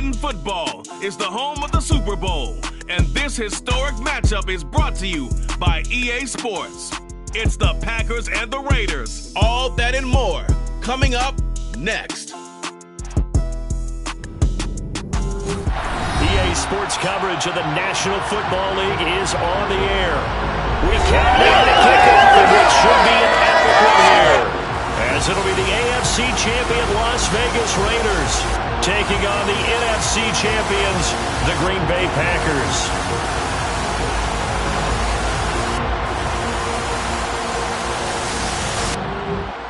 Madden Football is the home of the Super Bowl, and this historic matchup is brought to you by EA Sports. It's the Packers and the Raiders. All that and more coming up next. EA Sports coverage of the National Football League is on the air. We count down the kickoff of what should be an epic one here, as it'll be the AFC champion Las Vegas Raiders taking on the NFC champions, the Green Bay Packers.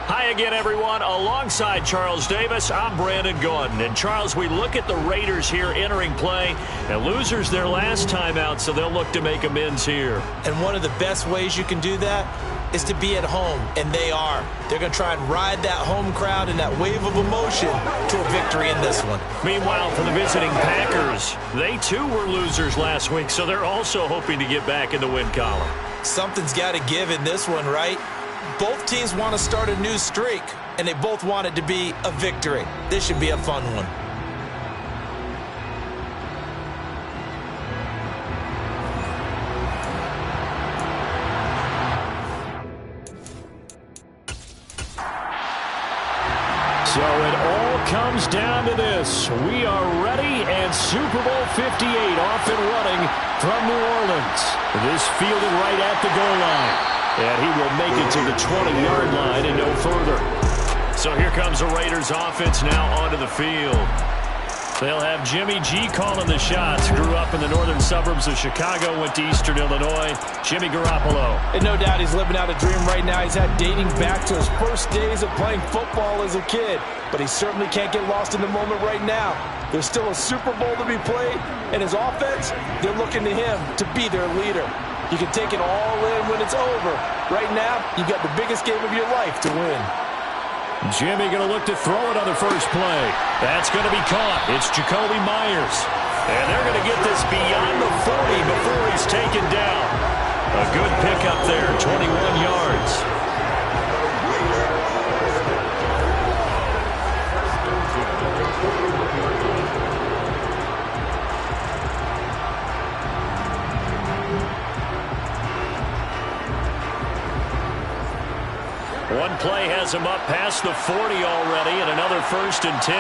Hi again, everyone. Alongside Charles Davis, I'm Brandon Gaudin. And Charles, we look at the Raiders here entering play, and losers their last time out, so they'll look to make amends here. And one of the best ways you can do that is to be at home, and they are. They're going to try and ride that home crowd and that wave of emotion to a victory in this one. Meanwhile, for the visiting Packers, they too were losers last week, so they're also hoping to get back in the win column. Something's got to give in this one, right? Both teams want to start a new streak, and they both want it to be a victory. This should be a fun one. So it all comes down to this. We are ready, and Super Bowl 58 off and running from New Orleans. This fielded right at the goal line. And he will make it to the 20-yard line and no further. So here comes the Raiders offense now onto the field. They'll have Jimmy G calling the shots. Grew up in the northern suburbs of Chicago, went to Eastern Illinois. Jimmy Garoppolo. And no doubt he's living out a dream right now. He's had dating back to his first days of playing football as a kid. But he certainly can't get lost in the moment right now. There's still a Super Bowl to be played. And his offense, they're looking to him to be their leader. You can take it all in when it's over. Right now, you got the biggest game of your life to win. Jimmy going to look to throw it on the first play. That's going to be caught. It's Jakobi Meyers. And they're going to get this beyond the 40 before he's taken down. A good pickup there, 21 yards. One play has him up past the 40 already, and another 1st and 10.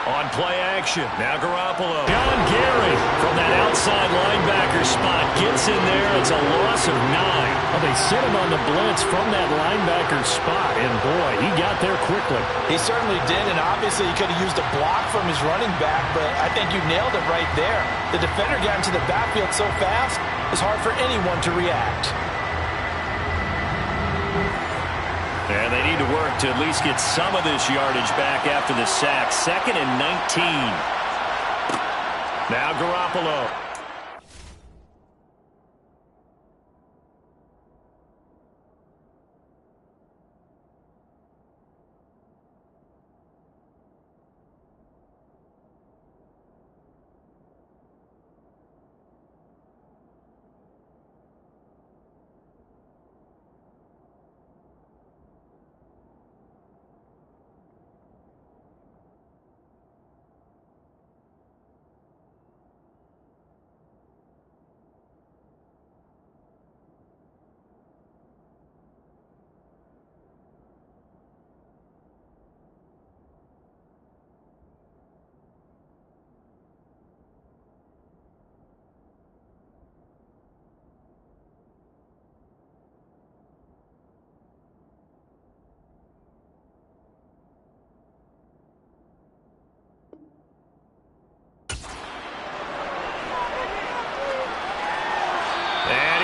On play action, now Garoppolo. John Gary from that outside linebacker spot gets in there. It's a loss of 9. Well, they sent him on the blitz from that linebacker spot, and boy, he got there quickly. He certainly did, and obviously he could have used a block from his running back, but I think you nailed it right there. The defender got into the backfield so fast, it's hard for anyone to react. And they need to work to at least get some of this yardage back after the sack. 2nd and 19. Now Garoppolo.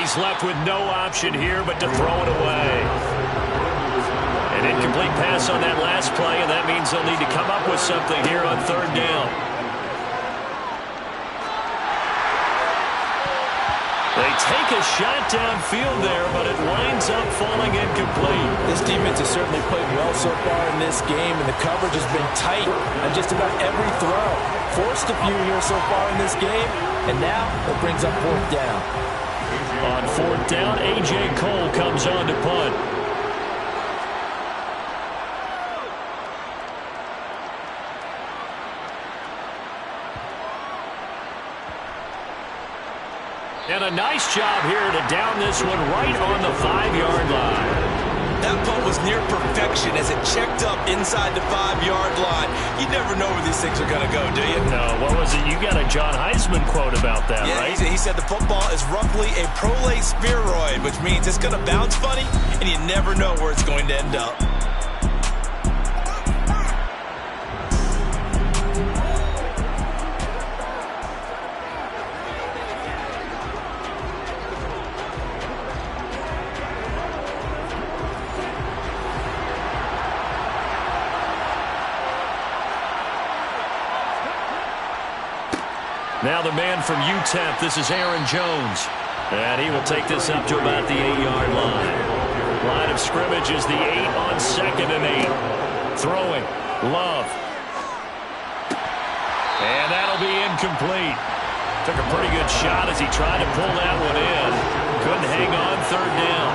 He's left with no option here but to throw it away. An incomplete pass on that last play, and that means they'll need to come up with something here on 3rd down. They take a shot downfield there, but it winds up falling incomplete. This defense has certainly played well so far in this game, and the coverage has been tight on just about every throw. Forced a few here so far in this game, and now it brings up 4th down. On 4th down, A.J. Cole comes on to punt. And a nice job here to down this one right on the 5-yard line. That punt was near perfection as it checked up inside the 5-yard line. You never know where these things are going to go, do you? No, what was it? You got a John Heisman quote about that, yeah, right? He said the football is roughly a prolate spheroid, which means it's going to bounce funny, and you never know where it's going to end up. Now the man from UTEP, this is Aaron Jones. And he will take this up to about the 8-yard line. Line of scrimmage is the 8 on 2nd and 8. Throwing. Love. And that'll be incomplete. Took a pretty good shot as he tried to pull that one in. Couldn't hang on 3rd down.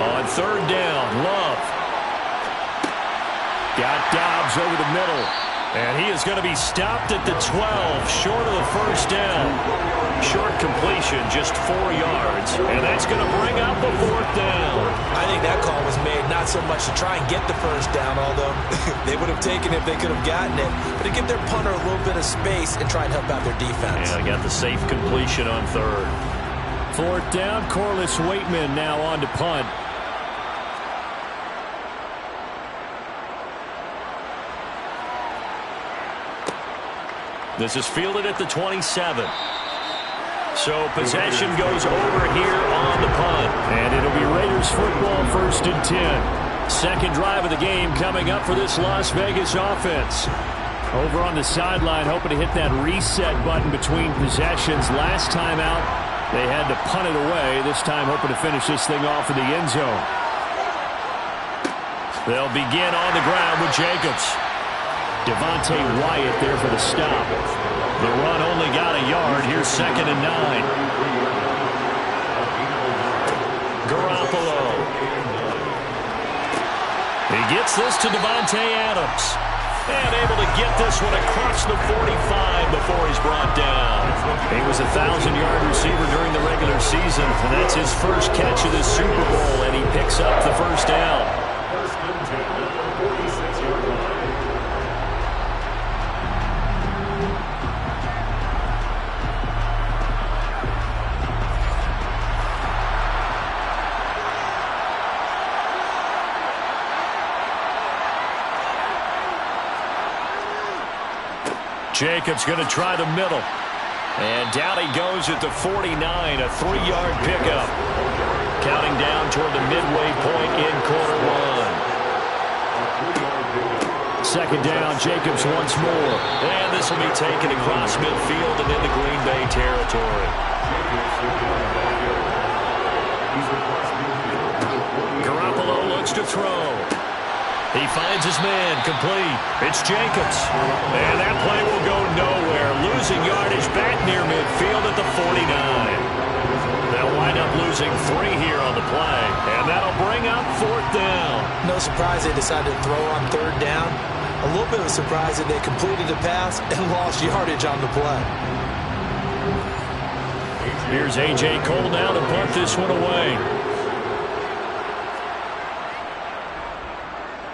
On 3rd down, Love. Got Dobbs over the middle. And he is going to be stopped at the 12, short of the 1st down. Short completion, just 4 yards. And that's going to bring up the 4th down. I think that call was made not so much to try and get the 1st down, although they would have taken it if they could have gotten it, but to give their punter a little bit of space and try and help out their defense. Yeah, they got the safe completion on 3rd. 4th down, Corliss Waitman now on to punt. This is fielded at the 27. So possession goes over here on the punt. And it'll be Raiders football, 1st and 10. Second drive of the game coming up for this Las Vegas offense. Over on the sideline, hoping to hit that reset button between possessions. Last time out, they had to punt it away. This time hoping to finish this thing off in the end zone. They'll begin on the ground with Jacobs. Devontae Wyatt there for the stop. The run only got a yard. Here's 2nd and 9. Garoppolo. He gets this to Devontae Adams. And able to get this one across the 45 before he's brought down. He was a 1,000-yard receiver during the regular season, and that's his first catch of this Super Bowl, and he picks up the 1st down. Jacobs going to try the middle. And down he goes at the 49, a 3-yard pickup. Counting down toward the midway point in quarter 1. 2nd down, Jacobs once more. And this will be taken across midfield and into Green Bay territory. Garoppolo looks to throw. He finds his man, complete. It's Jacobs. And that play will go nowhere. Losing yardage back near midfield at the 49. They'll wind up losing 3 here on the play. And that'll bring up 4th down. No surprise they decided to throw on 3rd down. A little bit of a surprise that they completed the pass and lost yardage on the play. Here's A.J. Cole now to punt this one away.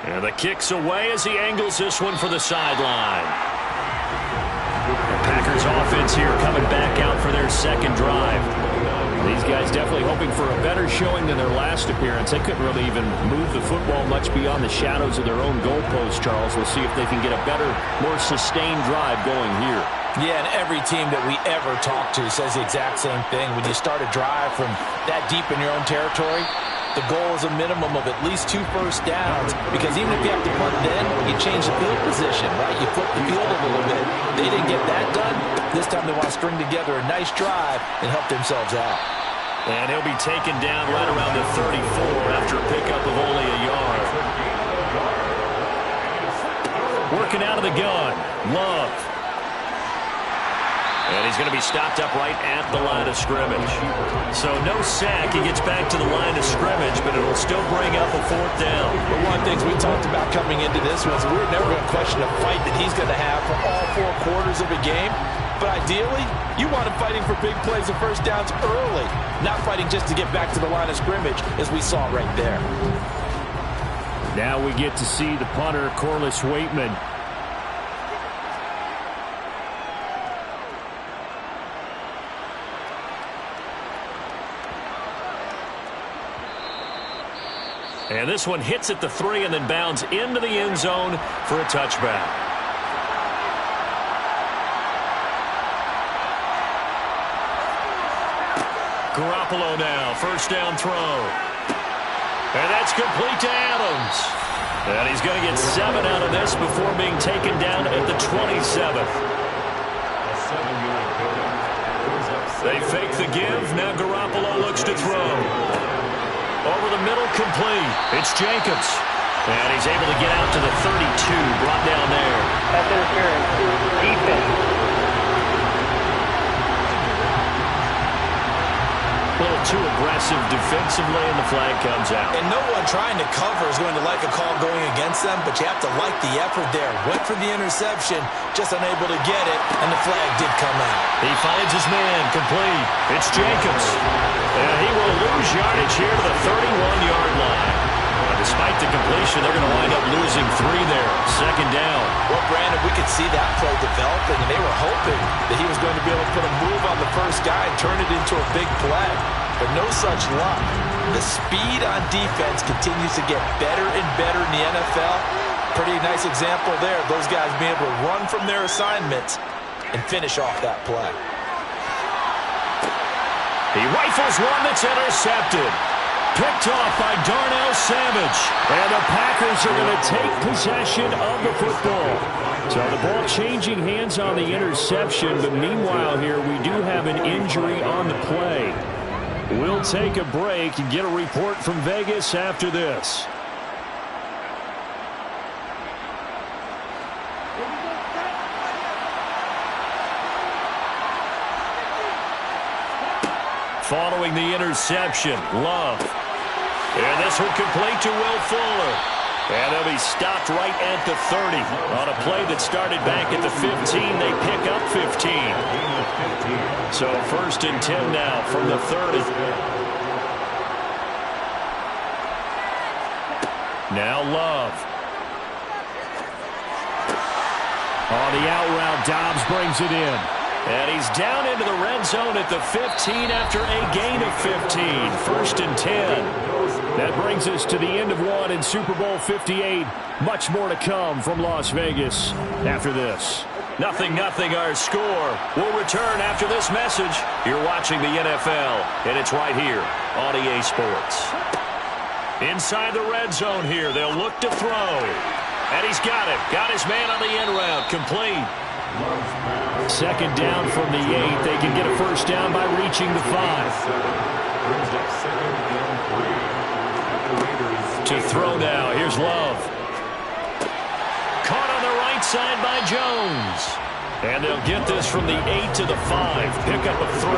And the kick's away as he angles this one for the sideline. The Packers offense here coming back out for their 2nd drive. These guys definitely hoping for a better showing than their last appearance. They couldn't really even move the football much beyond the shadows of their own goalpost, Charles. We'll see if they can get a better, more sustained drive going here. Yeah, and every team that we ever talk to says the exact same thing. When you start a drive from that deep in your own territory, the goal is a minimum of at least 2 first downs, because even if you have to punt then, you change the field position, right? You flip the field a little bit. They didn't get that done. This time they want to string together a nice drive and help themselves out. And he'll be taken down right around the 34 after a pickup of only a yard. Working out of the gun, Love. And he's going to be stopped up right at the line of scrimmage. So no sack. He gets back to the line of scrimmage, but it'll still bring up a 4th down. But one of the things we talked about coming into this was we were never going to question the fight that he's going to have for all 4 quarters of a game. But ideally, you want him fighting for big plays and first downs early, not fighting just to get back to the line of scrimmage, as we saw right there. Now we get to see the punter, Corliss Waitman. And this one hits at the 3 and then bounds into the end zone for a touchback. Garoppolo now, first down throw. And that's complete to Adams. And he's going to get 7 out of this before being taken down at the 27th. They fake the give. Now Garoppolo looks to throw. Over the middle, complete. It's Jacobs. And he's able to get out to the 32, brought down there. Pass interference. Defense. A little too aggressive defensively, and the flag comes out. And no one trying to cover is going to like a call going against them, but you have to like the effort there. Went for the interception, just unable to get it, and the flag did come out. He finds his man, complete. It's Jacobs. And he will lose yardage here to the 31-yard line. Despite the completion, they're going to wind up losing 3 there. Second down. Well, Brandon, we could see that play developing, and they were hoping that he was going to be able to put a move on the first guy and turn it into a big play. But no such luck. The speed on defense continues to get better and better in the NFL. Pretty nice example there. Those guys being able to run from their assignments and finish off that play. He rifles one that's intercepted. Picked off by Darnell Savage. And the Packers are going to take possession of the football. So the ball changing hands on the interception, but meanwhile here we do have an injury on the play. We'll take a break and get a report from Vegas after this. Following the interception, Love. And this one complete to Will Fuller. And he'll be stopped right at the 30. On a play that started back at the 15, they pick up 15. So 1st and 10 now from the 30. Now Love. On the out route, Dobbs brings it in. And he's down into the red zone at the 15 after a gain of 15. 1st and 10. That brings us to the end of 1 in Super Bowl 58. Much more to come from Las Vegas after this. 0-0 our score. We'll return after this message. You're watching the NFL, and it's right here on EA Sports. Inside the red zone here, they'll look to throw. And he's got it. Got his man on the end route. Complete. Second down from the 8. They can get a first down by reaching the 5. To throw now. Here's Love. Caught on the right side by Jones. And they'll get this from the 8 to the 5. Pick up a 3.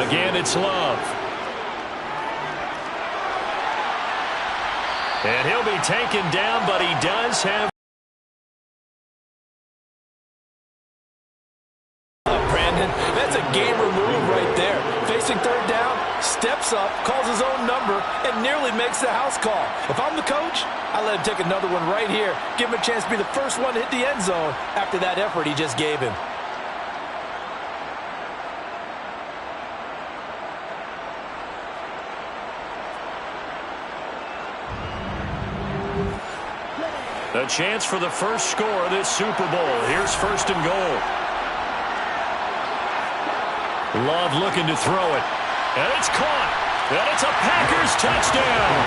Again, it's Love. And he'll be taken down, but he does have... Brandon, that's a gamer move right there. Facing 3rd down, steps up, calls his own number, and nearly makes the house call. If I'm the coach, I let him take another one right here. Give him a chance to be the first one to hit the end zone after that effort he just gave him. A chance for the first score of this Super Bowl. Here's 1st and goal. Love looking to throw it. And it's caught. And it's a Packers touchdown.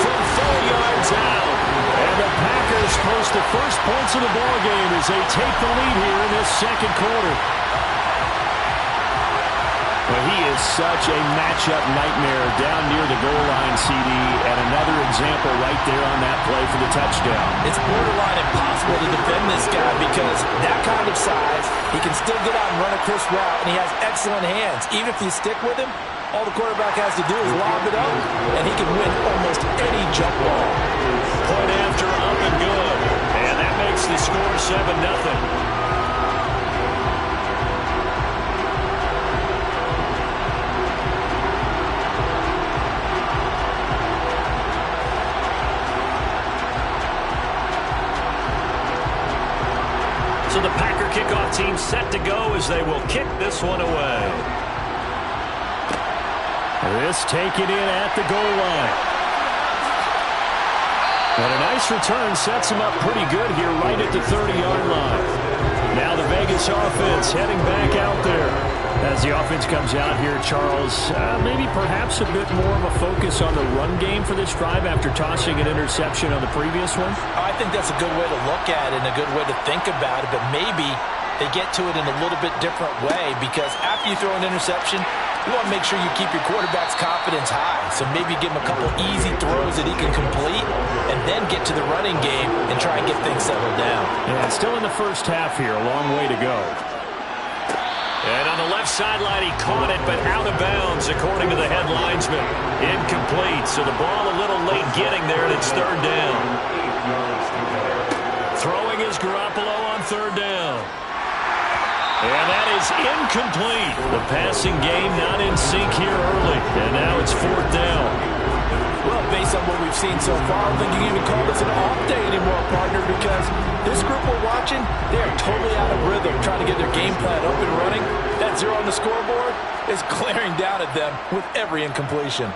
From 4 yards out. And the Packers post the first points of the ball game as they take the lead here in this second quarter. Well, he is such a matchup nightmare down near the goal line, CD, and another example right there on that play for the touchdown. It's borderline impossible to defend this guy because that kind of size, he can still get out and run a crisp route, and he has excellent hands. Even if you stick with him, all the quarterback has to do is lob it up, and he can win almost any jump ball. Point after, up and good. And that makes the score 7-0. So the Packer kickoff team set to go as they will kick this one away. This taken in at the goal line. And a nice return sets him up pretty good here right at the 30-yard line. Now the Vegas offense heading back out there. As the offense comes out here, Charles, maybe perhaps a bit more of a focus on the run game for this drive after tossing an interception on the previous one? I think that's a good way to look at it and a good way to think about it, but maybe they get to it in a little bit different way because after you throw an interception, you want to make sure you keep your quarterback's confidence high. So maybe give him a couple easy throws that he can complete and then get to the running game and try and get things settled down. Yeah, still in the first half here, a long way to go. And on the left sideline, he caught it, but out of bounds, according to the head linesman. Incomplete, so the ball a little late getting there, and it's third down. Throwing is Garoppolo on third down. And that is incomplete. The passing game not in sync here early, and now it's fourth down. Well, based on what we've seen so far, I don't think you can even call this an off day anymore, partner, because this group we're watching, they are totally out of rhythm, trying to get their game plan up and running. That zero on the scoreboard is glaring down at them with every incompletion.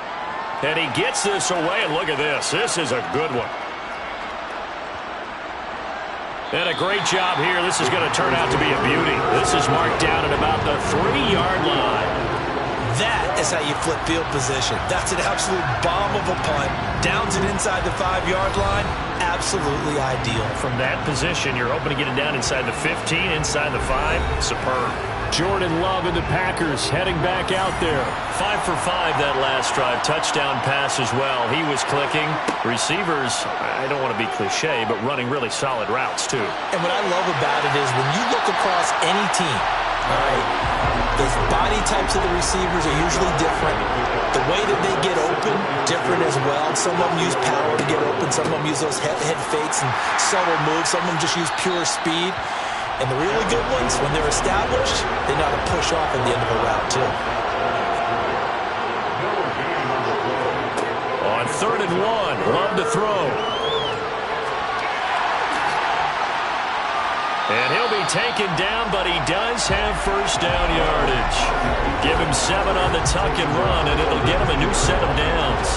And he gets this away, and look at this. This is a good one. And a great job here. This is going to turn out to be a beauty. This is marked down at about the 3-yard line. That is how you flip field position. That's an absolute bomb of a punt. Downs it inside the 5-yard line. Absolutely ideal. From that position, you're hoping to get it down inside the 15, inside the 5. Superb. Jordan Love and the Packers heading back out there. 5 for 5 that last drive. Touchdown pass as well. He was clicking. Receivers, I don't want to be cliche, but running really solid routes too. And what I love about it is when you look across any team, all right, the body types of the receivers are usually different. The way that they get open, different as well. Some of them use power to get open. Some of them use those head fakes and subtle moves. Some of them just use pure speed. And the really good ones, when they're established, they know how to push off at the end of a route, too. On 3rd and 1, Love to throw. And he'll be taken down, but he does have first down yardage. Give him 7 on the tuck and run, and it'll get him a new set of downs.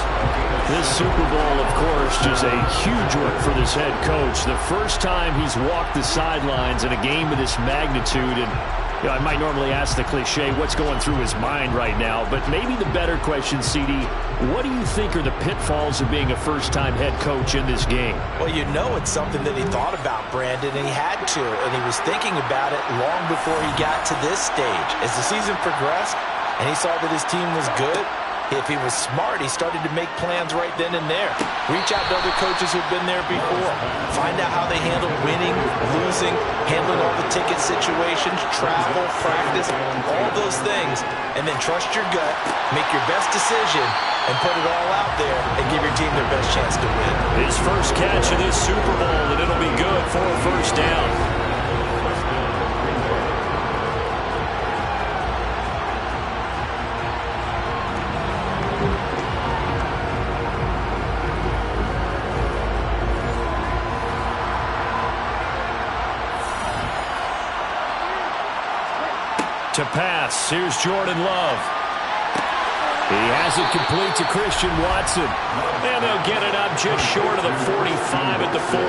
This Super Bowl, of course, just a huge one for this head coach. The first time he's walked the sidelines in a game of this magnitude, and I might normally ask the cliche, what's going through his mind right now, but maybe the better question, CD, what do you think are the pitfalls of being a first-time head coach in this game? Well, you know it's something that he thought about, Brandon, and he had to, and he was thinking about it long before he got to this stage. As the season progressed, and he saw that his team was good, if he was smart, he started to make plans right then and there. Reach out to other coaches who've been there before. Find out how they handle winning, losing, handling all the ticket situations, travel, practice, all those things. And then trust your gut, make your best decision, and put it all out there and give your team their best chance to win. His first catch of this Super Bowl, and it'll be good for a first down. To pass, here's Jordan Love. He has it complete to Christian Watson. And they'll get it up just short of the 45 at the 44.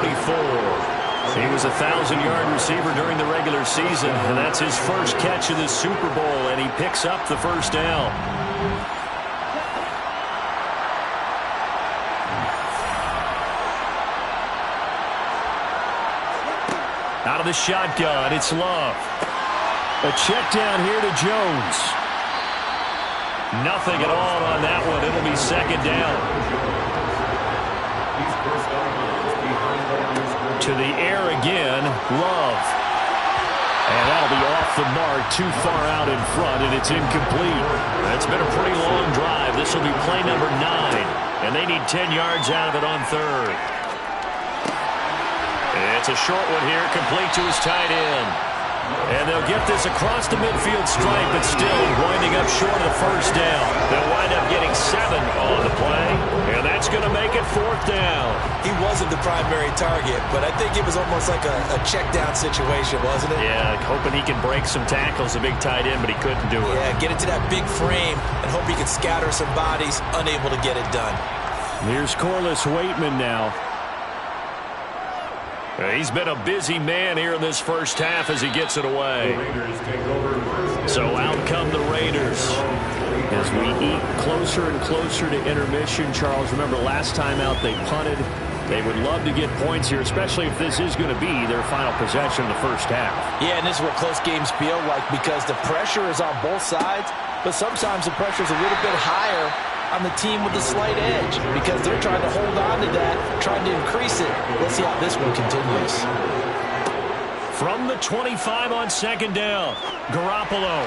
He was a 1,000-yard receiver during the regular season, and that's his first catch of the Super Bowl, and he picks up the first down. Out of the shotgun, it's Love. A check down here to Jones. Nothing at all on that one. It'll be second down. To the air again, Love. And that'll be off the mark, too far out in front, and it's incomplete. It's been a pretty long drive. This will be play number 9, and they need 10 yards out of it on third. It's a short one here, complete to his tight end. And they'll get this across the midfield stripe, but still winding up short of the first down. They'll wind up getting 7 on the play, and that's going to make it fourth down. He wasn't the primary target, but I think it was almost like a check down situation, wasn't it? Yeah, hoping he can break some tackles, a big tight end, but he couldn't do it. Yeah, get it to that big frame and hope he can scatter some bodies, unable to get it done. Here's Corliss Waitman now. He's been a busy man here in this first half as he gets it away. So out come the Raiders. As we eat closer and closer to intermission, Charles, remember last time out they punted. They would love to get points here, especially if this is going to be their final possession in the first half. Yeah, and this is what close games feel like because the pressure is on both sides, but sometimes the pressure is a little bit higher on the team with the slight edge because they're trying to hold on to that, trying to increase it. Let's see how this one continues. From the 25 on second down, Garoppolo.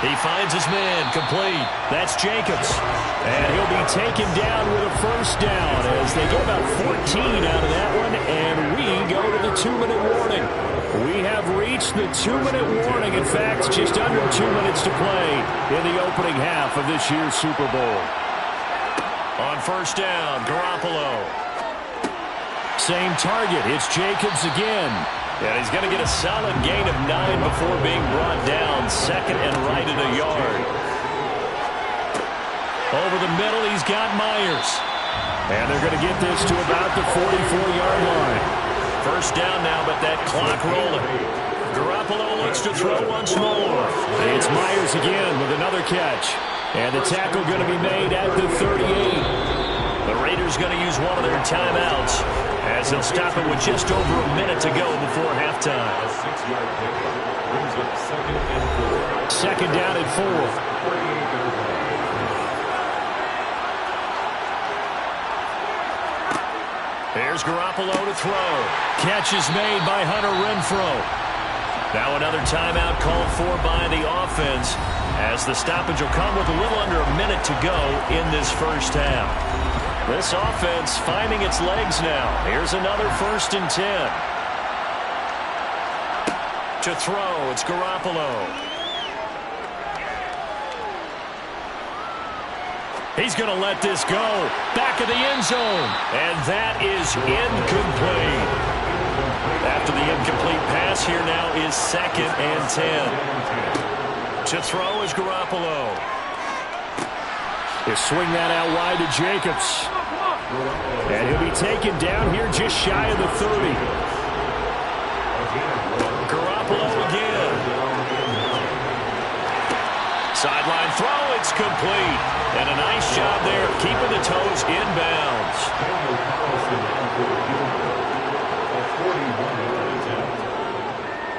He finds his man, complete. That's Jacobs. And he'll be taken down with a first down as they get about 14 out of that one, and we go to the 2-minute warning. We have reached the 2-minute warning. In fact, just under 2 minutes to play in the opening half of this year's Super Bowl. On first down, Garoppolo. Same target. It's Jacobs again. And he's going to get a solid gain of 9 before being brought down. Second and right at a yard. Over the middle, he's got Myers. And they're going to get this to about the 44-yard line. First down now, but that clock rolling. Garoppolo looks to throw once more. It's Myers again with another catch. And the tackle going to be made at the 38. The Raiders going to use one of their timeouts as they'll stop it with just over a minute to go before halftime. Second down and 4. There's Garoppolo to throw. Catch is made by Hunter Renfrow. Now another timeout called for by the offense as the stoppage will come with a little under a minute to go in this first half. This offense finding its legs now. Here's another 1st and 10. To throw, it's Garoppolo. He's going to let this go. Back of the end zone. And that is incomplete. After the incomplete pass, here now is 2nd and 10. To throw is Garoppolo. He'll swing that out wide to Jacobs. And he'll be taken down here just shy of the 30. Garoppolo again. Sideline throw, it's complete. And a nice job there keeping the toes inbounds.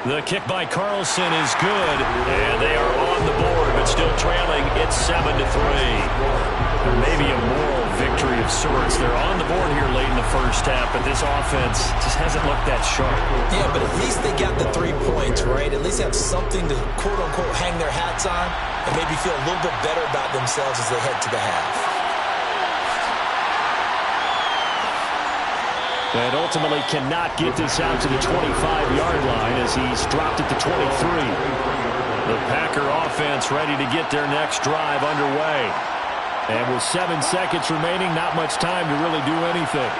The kick by Carlson is good, and they are on the board, but still trailing. It's 7-3. Maybe a moral victory of sorts. They're on the board here late in the first half, but this offense just hasn't looked that sharp. Yeah, but at least they got the 3 points, right? At least have something to, quote-unquote, hang their hats on and maybe feel a little bit better about themselves as they head to the half. And ultimately cannot get this out to the 25-yard line as he's dropped it to 23. The Packer offense ready to get their next drive underway. And with 7 seconds remaining, not much time to really do anything.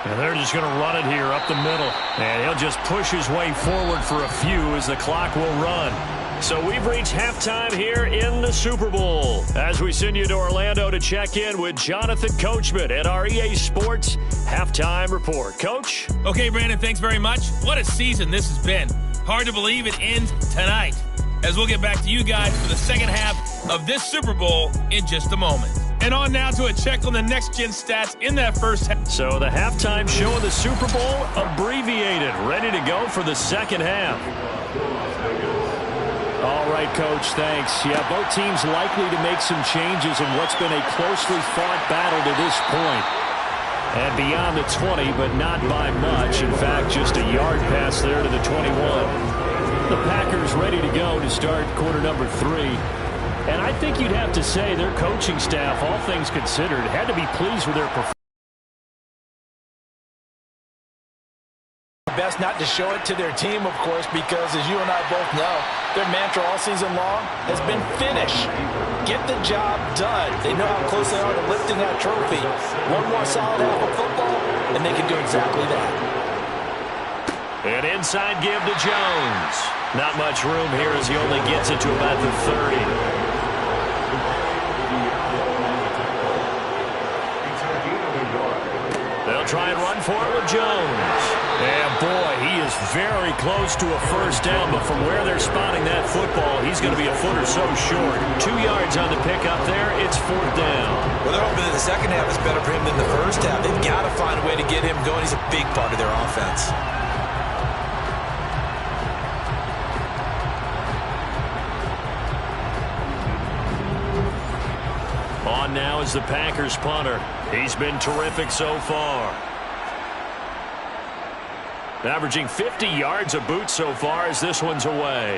And they're just going to run it here up the middle. And he'll just push his way forward for a few as the clock will run. So we've reached halftime here in the Super Bowl as we send you to Orlando to check in with Jonathan Coachman at our EA Sports Halftime Report. Coach? Okay, Brandon, thanks very much. What a season this has been. Hard to believe it ends tonight, as we'll get back to you guys for the second half of this Super Bowl in just a moment. And on now to a check on the next-gen stats in that first half. So the halftime show of the Super Bowl abbreviated, ready to go for the second half. All right, Coach, thanks. Yeah, both teams likely to make some changes in what's been a closely fought battle to this point. And beyond the 20, but not by much. In fact, just a yard pass there to the 21. The Packers ready to go to start quarter number 3. And I think you'd have to say their coaching staff, all things considered, had to be pleased with their performance. Best not to show it to their team, of course, because as you and I both know, their mantra all season long has been finish. Get the job done. They know how close they are to lifting that trophy. One more solid half of football, and they can do exactly that. An inside give to Jones. Not much room here as he only gets it to about the 30. They'll try and run for it with Jones. And boy, he is very close to a first down, but from where they're spotting that football, he's going to be a foot or so short. 2 yards on the pickup there. It's 4th down. Well, they're hoping that the second half is better for him than the first half. They've got to find a way to get him going. He's a big part of their offense. On now is the Packers punter. He's been terrific so far. Averaging 50 yards a boot so far as this one's away.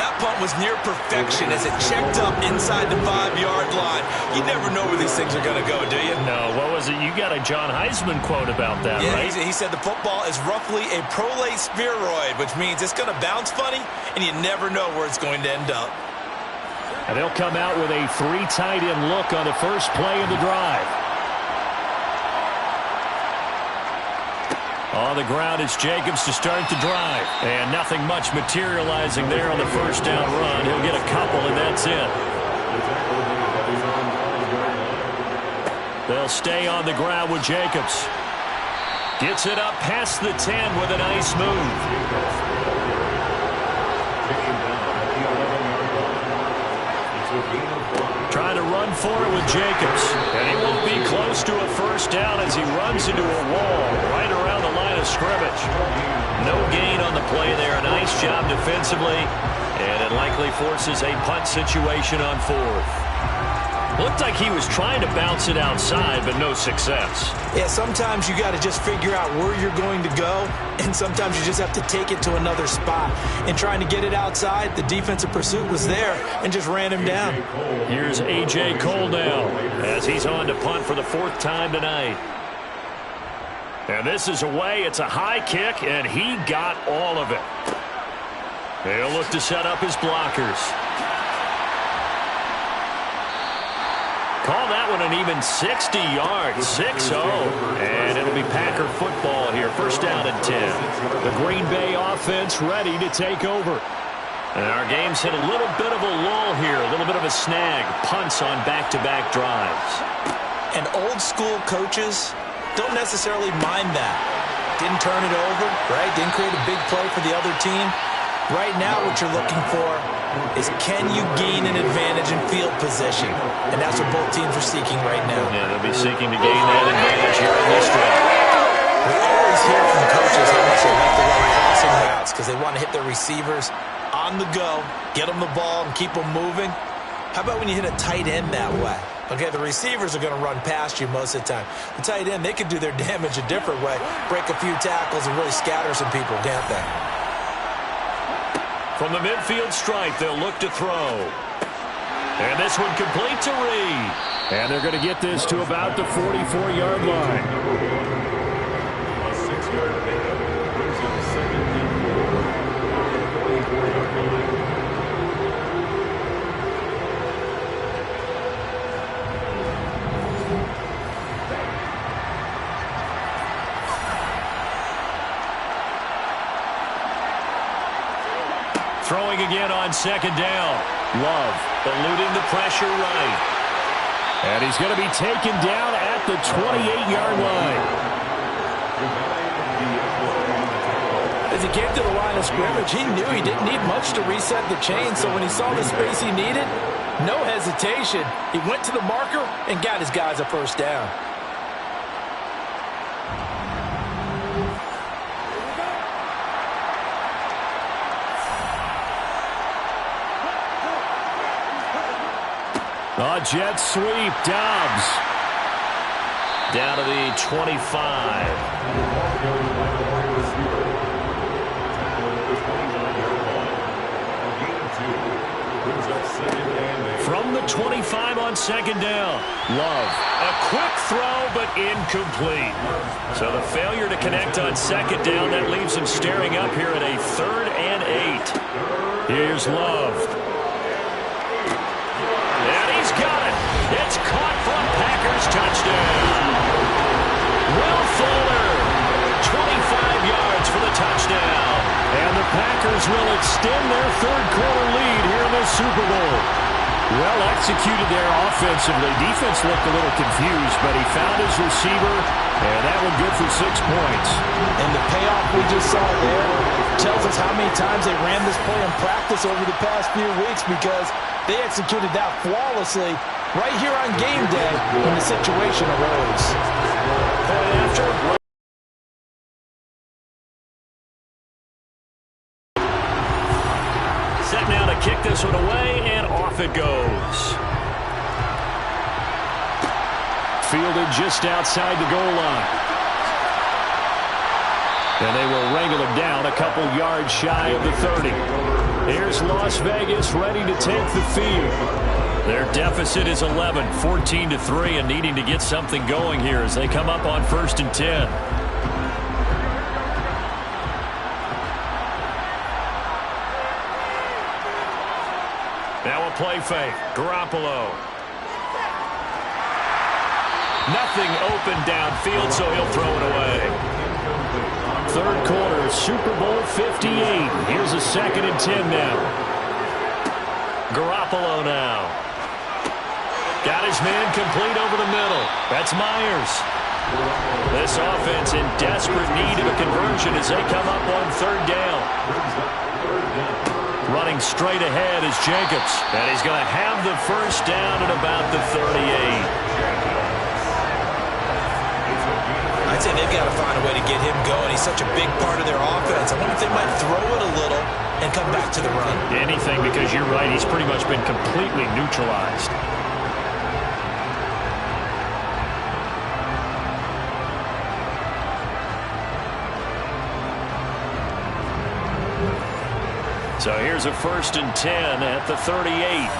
That punt was near perfection as it checked up inside the 5-yard line. You never know where these things are going to go, do you? No, what was it? You got a John Heisman quote about that, right? He said the football is roughly a prolate spheroid, which means it's going to bounce funny, and you never know where it's going to end up. And they'll come out with a 3 tight end look on the first play of the drive. On the ground, it's Jacobs to start the drive. And nothing much materializing there on the first down run. He'll get a couple, and that's it. They'll stay on the ground with Jacobs. Gets it up past the 10 with a nice move. Trying to run for it with Jacobs. And he won't be close to a first down as he runs into a wall right around the line of scrimmage. No gain on the play there. A nice job defensively. And it likely forces a punt situation on 4th. Looked like he was trying to bounce it outside, but no success. Yeah, sometimes you got to just figure out where you're going to go, and sometimes you just have to take it to another spot. And trying to get it outside, the defensive pursuit was there and just ran him down. Here's A.J. Cole now as he's on to punt for the 4th time tonight. And this is away. It's a high kick, and he got all of it. He'll look to set up his blockers. Call that one an even 60 yards, 6-0. And it'll be Packer football here. First down and 10. The Green Bay offense ready to take over. And our game's hit a little bit of a lull here, a little bit of a snag. Punts on back-to-back drives. And old school coaches don't necessarily mind that. Didn't turn it over, right? Didn't create a big play for the other team. Right now what you're looking for is can you gain an advantage in field position? And that's what both teams are seeking right now. Yeah, they'll be seeking to gain that advantage here in this drive. We always hear from coaches how much they like to run crossing routes because they want to hit their receivers on the go, get them the ball, and keep them moving. How about when you hit a tight end that way? Okay, the receivers are going to run past you most of the time. The tight end, they can do their damage a different way, break a few tackles and really scatter some people, can't they? From the midfield stripe, they'll look to throw. And this one complete to Reed. And they're going to get this to about the 44-yard line. Throwing again on second down. Love eluding the pressure right. And he's going to be taken down at the 28-yard line. As he came to the line of scrimmage, he knew he didn't need much to reset the chain, so when he saw the space he needed, no hesitation. He went to the marker and got his guys a first down. A jet sweep. Dobbs down to the 25. From the 25 on second down. Love. A quick throw, but incomplete. So the failure to connect on second down, that leaves him staring up here at a 3rd and 8. Here's Love. And he's got it. It's caught from Packers touchdown. Will Fuller, 25 yards for the touchdown. And the Packers will extend their 3rd quarter lead here in the Super Bowl. Well executed there offensively. Defense looked a little confused, but he found his receiver, and that one good for 6 points. And the payoff we just saw there tells us how many times they ran this play in practice over the past few weeks, because they executed that flawlessly right here on game day when the situation arose. Point after. Set now to kick this one away, and off it goes. Fielded just outside the goal line. And they will wrangle him down a couple yards shy of the 30. Here's Las Vegas ready to take the field. Their deficit is 11, 14-3, and needing to get something going here as they come up on 1st and 10. Now a play fake. Garoppolo. Nothing open downfield, so he'll throw it away. 3rd quarter, Super Bowl 58. Here's a 2nd and 10 now. Garoppolo now. Got his man complete over the middle. That's Myers. This offense in desperate need of a conversion as they come up on 3rd down. Running straight ahead is Jacobs. And he's going to have the 1st down at about the 38. I'd say they've got to find a way to get him going. He's such a big part of their offense. I wonder if they might throw it a little and come back to the run. Anything, because you're right, he's pretty much been completely neutralized. So here's a 1st and 10 at the 38.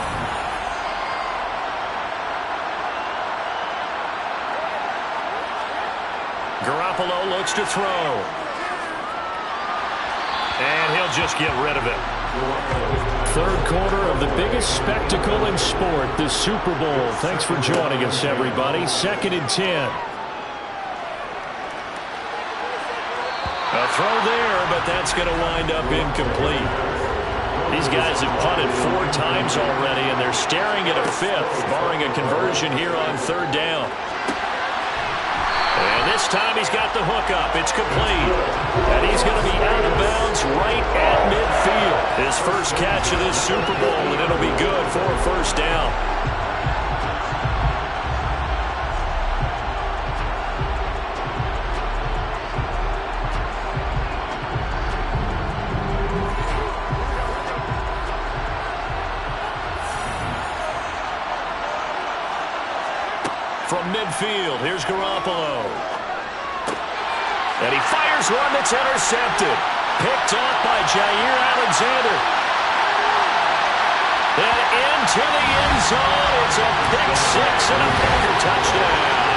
Garoppolo looks to throw. And he'll just get rid of it. 3rd quarter of the biggest spectacle in sport, the Super Bowl. Thanks for joining us, everybody. 2nd and 10. A throw there, but that's going to wind up incomplete. These guys have punted 4 times already, and they're staring at a 5th, barring a conversion here on 3rd down. And this time he's got the hook up. It's complete. And he's going to be out of bounds right at midfield. His first catch of this Super Bowl, and it'll be good for a 1st down. From midfield, here's Garoppolo. And he fires one that's intercepted. Picked off by Jair Alexander. And into the end zone. It's a pick 6 and a Packer touchdown.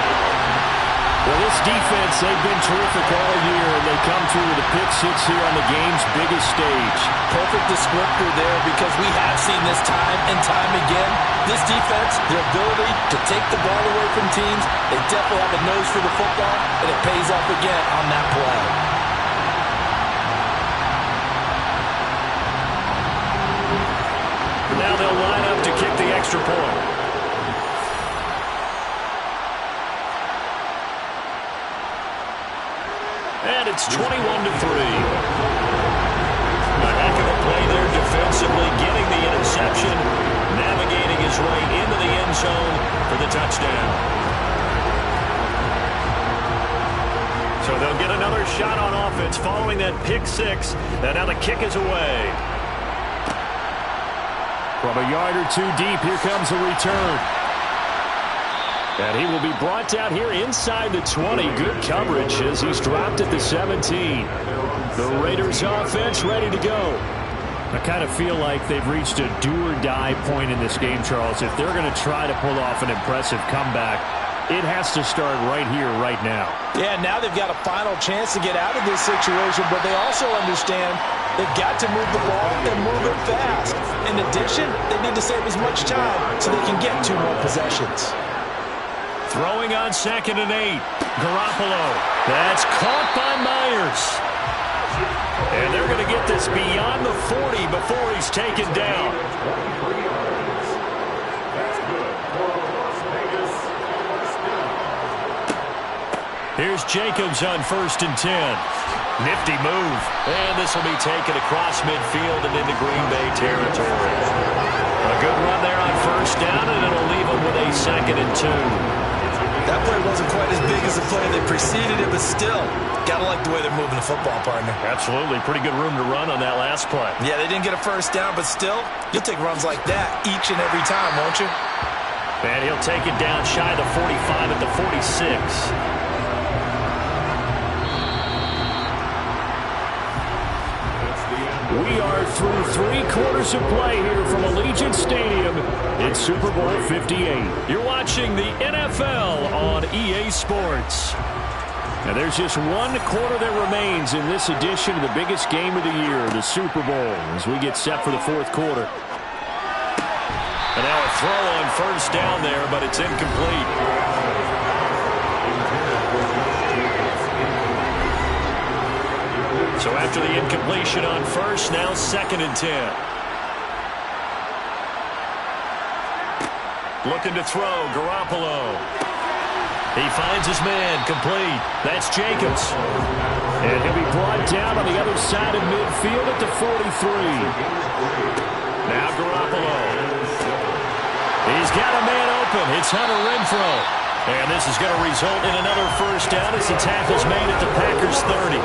Well, this defense, they've been terrific all year, and they come through with a pick 6 here on the game's biggest stage. Perfect descriptor there, because we have seen this time and time again. This defense, their ability to take the ball away from teams, they definitely have a nose for the football, and it pays off again on that play. Now they'll line up to kick the extra point. And it's 21-3. A heck of a play there defensively, getting the interception, navigating his way into the end zone for the touchdown. So they'll get another shot on offense following that pick 6, and now the kick is away. From a yard or two deep, here comes the return. And he will be brought down here inside the 20. Good coverage as he's dropped at the 17. The Raiders offense ready to go. I kind of feel like they've reached a do-or-die point in this game, Charles. If they're going to try to pull off an impressive comeback, it has to start right here, right now. Yeah, now they've got a final chance to get out of this situation, but they also understand they've got to move the ball and move it fast. In addition, they need to save as much time so they can get 2 more possessions. Throwing on 2nd and 8. Garoppolo. That's caught by Myers. And they're going to get this beyond the 40 before he's taken down. Here's Jacobs on 1st and 10. Nifty move. And this will be taken across midfield and into Green Bay territory. A good run there on 1st down, and it'll leave them with a 2nd and 2. That play wasn't quite as big as the play that preceded it, but still, gotta like the way they're moving the football, partner. Absolutely. Pretty good room to run on that last play. Yeah, they didn't get a 1st down, but still, you'll take runs like that each and every time, won't you? And he'll take it down shy of the 45 at the 46. We are through 3 quarters of play here from Allegiant Stadium in Super Bowl 58. You're watching the NFL on EA Sports. Now there's just 1 quarter that remains in this edition of the biggest game of the year, the Super Bowl, as we get set for the 4th quarter. And now a throw on 1st down there, but it's incomplete. So after the incompletion on 1st, now 2nd and 10. Looking to throw, Garoppolo. He finds his man, complete. That's Jacobs. And he'll be brought down on the other side of midfield at the 43. Now Garoppolo. He's got a man open. It's Hunter Renfrow. And this is going to result in another 1st down as the tackle's made at the Packers' 30.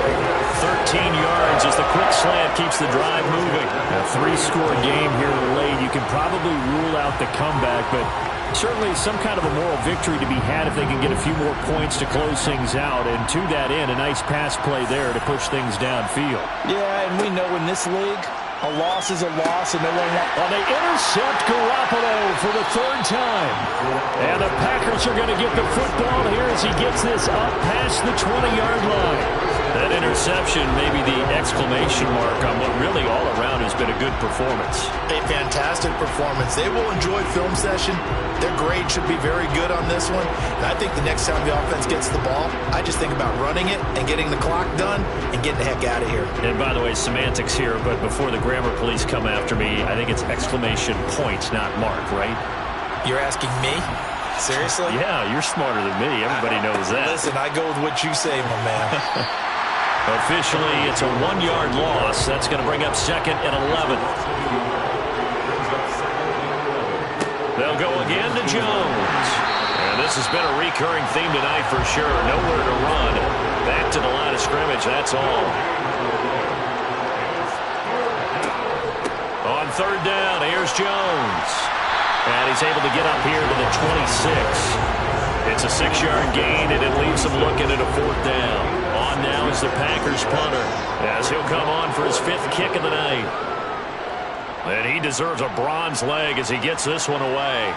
13 yards as the quick slant keeps the drive moving. A 3-score game here late. You can probably rule out the comeback, but certainly some kind of a moral victory to be had if they can get a few more points to close things out. And to that end, a nice pass play there to push things downfield. Yeah, and we know in this league, a loss is a loss, and no one wants... Well, they intercept Garoppolo for the 3rd time. And the Packers are going to get the football here as he gets this up past the 20-yard line. That interception may be the exclamation mark on what really all around has been a good performance. A fantastic performance. They will enjoy film session. Their grade should be very good on this one. And I think the next time the offense gets the ball, I just think about running it and getting the clock done and getting the heck out of here. And by the way, semantics here, but before the grammar police come after me, I think it's exclamation point, not mark, right? You're asking me? Seriously? Yeah, you're smarter than me. Everybody knows that. Listen, I go with what you say, my man. Officially, it's a 1-yard loss. That's going to bring up 2nd and 11. They'll go again to Jones. And this has been a recurring theme tonight for sure. Nowhere to run. Back to the line of scrimmage, that's all. On 3rd down, here's Jones. And he's able to get up here to the 26. It's a 6-yard gain, and it leaves him looking at a 4th down. On now is the Packers punter, as he'll come on for his 5th kick of the night. And he deserves a bronze leg as he gets this one away.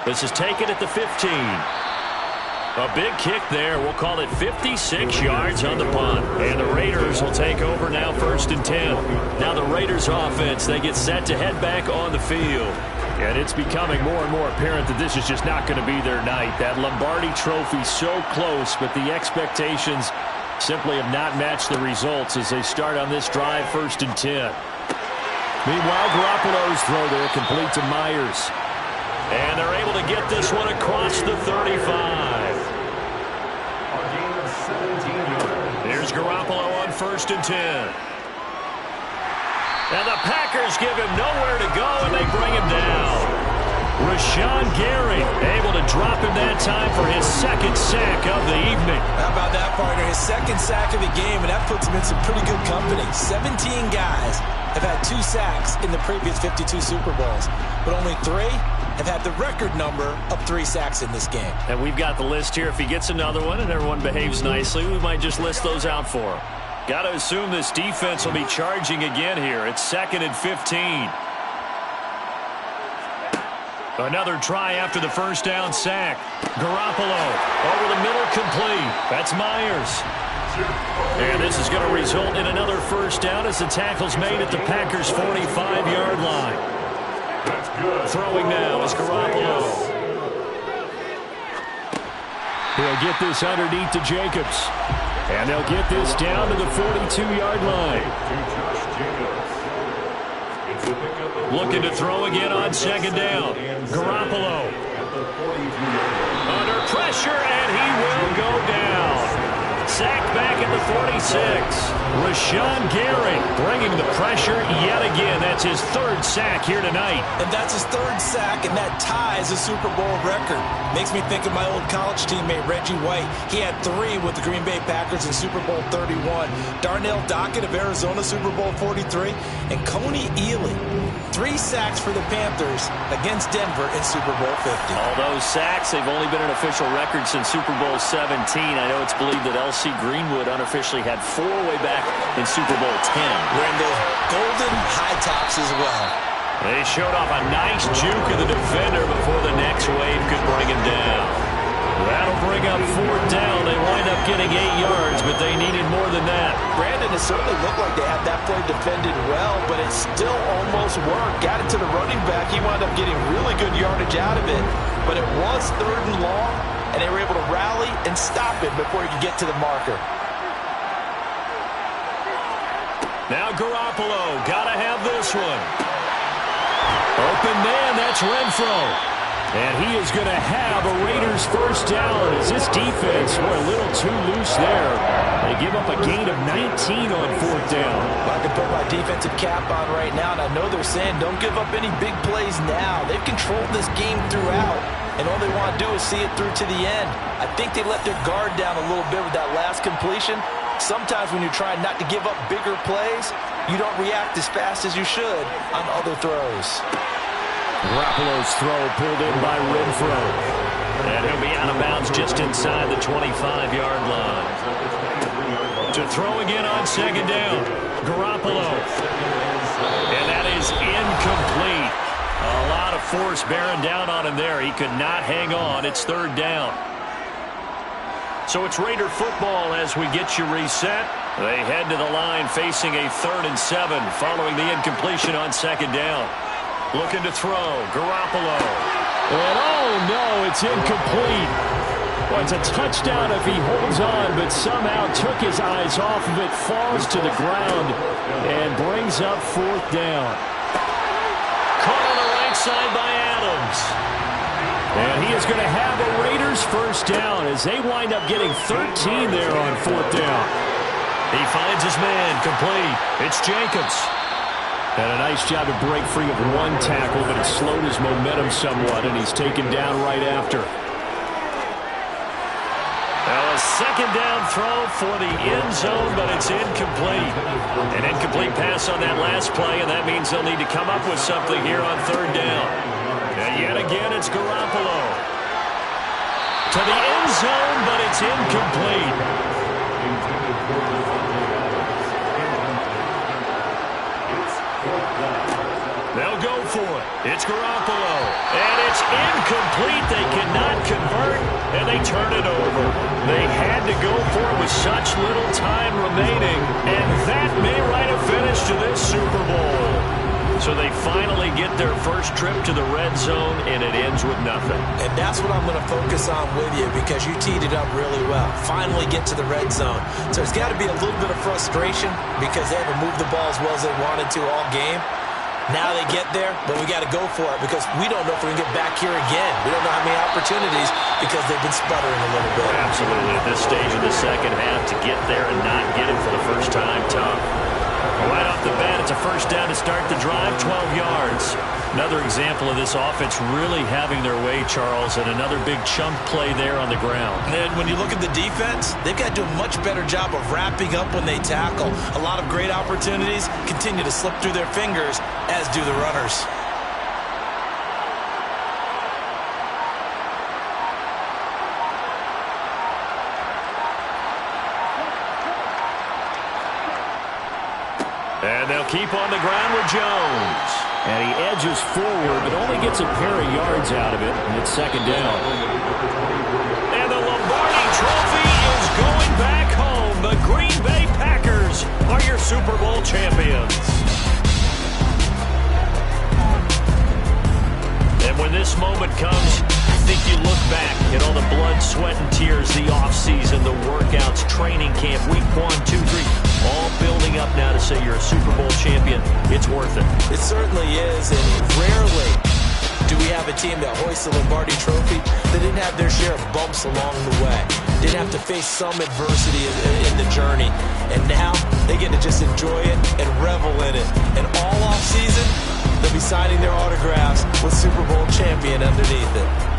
This is taken at the 15. A big kick there. We'll call it 56 yards on the punt. And the Raiders will take over now 1st and 10. Now the Raiders offense, they get set to head back on the field. And it's becoming more and more apparent that this is just not going to be their night. That Lombardi trophy so close, but the expectations simply have not matched the results as they start on this drive 1st and 10. Meanwhile, Garoppolo's throw there complete to Myers. And they're able to get this one across the 35. Here's Garoppolo on 1st and 10. And the Packers give him nowhere to go, and they bring him down. Rashawn Gary able to drop him that time for his second sack of the evening. How about that, partner? His second sack of the game, and that puts him in some pretty good company. 17 guys have had 2 sacks in the previous 52 Super Bowls, but only 3 have had the record number of 3 sacks in this game. And we've got the list here. If he gets another one and everyone behaves nicely, we might just list those out for him. Got to assume this defense will be charging again here. It's 2nd and 15. Another try after the first down sack. Garoppolo over the middle, complete. That's Myers. And this is going to result in another first down as the tackle's made at the Packers' 45-yard line. Throwing now is Garoppolo. He'll get this underneath to Jacobs. And they'll get this down to the 42-yard line. Looking to throw again on 2nd down. Garoppolo. Under pressure, and he will go down. Sacked back at the 46. Rashawn Gary bringing the pressure yet again. That's his 3rd sack here tonight. And that's his 3rd sack, and that ties a Super Bowl record. Makes me think of my old college teammate, Reggie White. He had 3 with the Green Bay Packers in Super Bowl 31. Darnell Dockett of Arizona, Super Bowl 43. And Coney Ealy, 3 sacks for the Panthers against Denver in Super Bowl 50. All those sacks, they've only been an official record since Super Bowl 17. I know it's believed that L.C. Greenwood unofficially had 4 way back in Super Bowl 10. Wearing those golden high tops as well. They showed off a nice juke of the defender before the next wave could bring him down. That'll bring up 4th down. They wind up getting 8 yards, but they needed more than that. Brandon, it certainly looked like they had that play defended well, but it still almost worked. Got it to the running back. He wound up getting really good yardage out of it, but it was 3rd and long, and they were able to rally and stop it before he could get to the marker. Now Garoppolo, gotta have this one. Open man, that's Renfro. And he is going to have a Raiders first down as this defense were a little too loose there. They give up a gain of 19 on 4th down. I can put my defensive cap on right now, and I know they're saying don't give up any big plays now. They've controlled this game throughout, and all they want to do is see it through to the end. I think they let their guard down a little bit with that last completion. Sometimes when you're trying not to give up bigger plays, you don't react as fast as you should on other throws. Garoppolo's throw pulled in by Renfro. And he'll be out of bounds just inside the 25-yard line. To throw again on 2nd down. Garoppolo. And that is incomplete. A lot of force bearing down on him there. He could not hang on. It's 3rd down. So it's Raider football as we get you reset. They head to the line facing a 3rd and 7 following the incompletion on 2nd down. Looking to throw. Garoppolo. And oh no, it's incomplete. Well, it's a touchdown if he holds on, but somehow took his eyes off of it, falls to the ground, and brings up 4th down. Caught on the right side by Adams. And he is going to have a Raiders first down as they wind up getting 13 there on 4th down. He finds his man, complete. It's Jacobs. And a nice job to break free of 1 tackle, but it slowed his momentum somewhat, and he's taken down right after. Now a 2nd down throw for the end zone, but it's incomplete. An incomplete pass on that last play, and that means they'll need to come up with something here on 3rd down. And yet again, it's Garoppolo. To the end zone, but it's incomplete. They'll go for it. It's Garoppolo. And it's incomplete. They cannot convert, and they turn it over. They had to go for it with such little time remaining, and that may write a finish to this Super Bowl. So they finally get their first trip to the red zone, and it ends with nothing. And that's what I'm going to focus on with you because you teed it up really well. Finally get to the red zone. So there's got to be a little bit of frustration because they haven't moved the ball as well as they wanted to all game. Now they get there, but we got to go for it because we don't know if we can get back here again. We don't know how many opportunities because they've been sputtering a little bit. Absolutely. At this stage of the second half, to get there and not get it for the first time, tough. Right off the bat, it's a first down to start the drive, 12 yards. Another example of this offense really having their way, Charles, and another big chunk play there on the ground. And when you look at the defense, they've got to do a much better job of wrapping up when they tackle. A lot of great opportunities continue to slip through their fingers, as do the runners. And they'll keep on the ground with Jones. And he edges forward, but only gets a pair of yards out of it, and it's second down. And the Lombardi Trophy is going back home. The Green Bay Packers are your Super Bowl champions. And when this moment comes, I think you look back at all the blood, sweat, and tears, the offseason, the workouts, training camp, week 1, 2, 3, all building up now to say you're a Super Bowl champion. It's worth it. It certainly is, and rarely do we have a team that hoists the Lombardi Trophy that didn't have their share of bumps along the way, didn't have to face some adversity in the journey, and now they get to just enjoy it and revel in it. And all offseason, they'll be signing their autographs with Super Bowl champion underneath it.